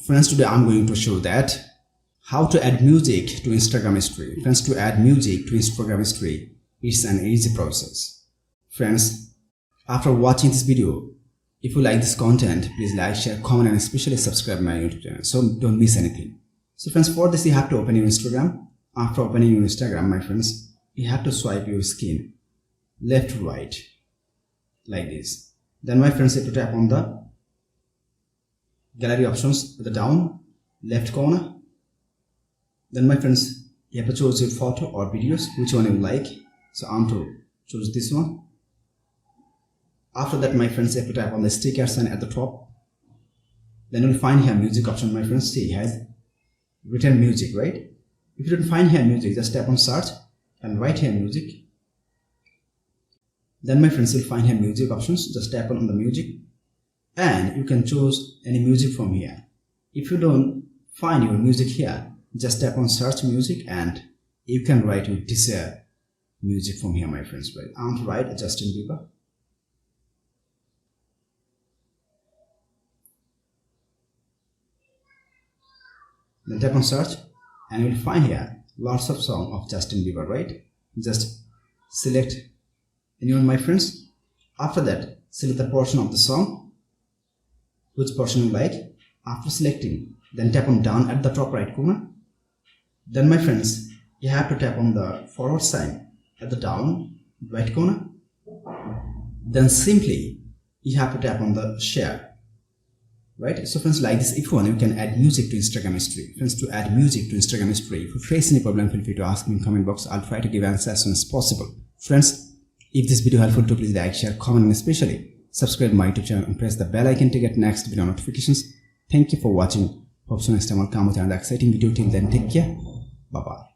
Friends, today I'm going to show that how to add music to Instagram story. Friends, to add music to Instagram story, it's an easy process. Friends, after watching this video, if you like this content, please like, share, comment, and especially subscribe my YouTube channel so don't miss anything. So friends, for this you have to open your Instagram. After opening your Instagram, my friends, you have to swipe your screen left to right like this. Then my friends, you have to tap on the gallery options at the down left corner. Then my friends, you have to choose your photo or videos, which one you like. So I'm to choose this one. After that, my friends, you have to tap on the sticker sign at the top. Then you'll find here music option, my friends. See, it has written music, right? If you don't find here music, just tap on search and write here music. Then my friends, you'll find here music options. Just tap on the music and you can choose any music from here. If you don't find your music here, just tap on search music and you can write your desired music from here, my friends. Right? I want to write Justin Bieber. Then tap on search and you will find here lots of songs of Justin Bieber, right? Just select anyone, my friends. After that, select the portion of the song, which portion you like. After selecting, then tap on down at the top right corner. Then my friends, you have to tap on the forward sign at the down right corner. Then simply you have to tap on the share. Right? So friends, like this, if you want, you can add music to Instagram story. Friends, to add music to Instagram story, if you face any problem, feel free to ask me in comment box. I'll try to give answer as soon as possible. Friends, if this video helpful to, please like, share, comment, and especially subscribe my YouTube channel and press the bell icon to get next video notifications. Thank you for watching. Hope so next time I'll come with another exciting video. Till then, take care. Bye bye.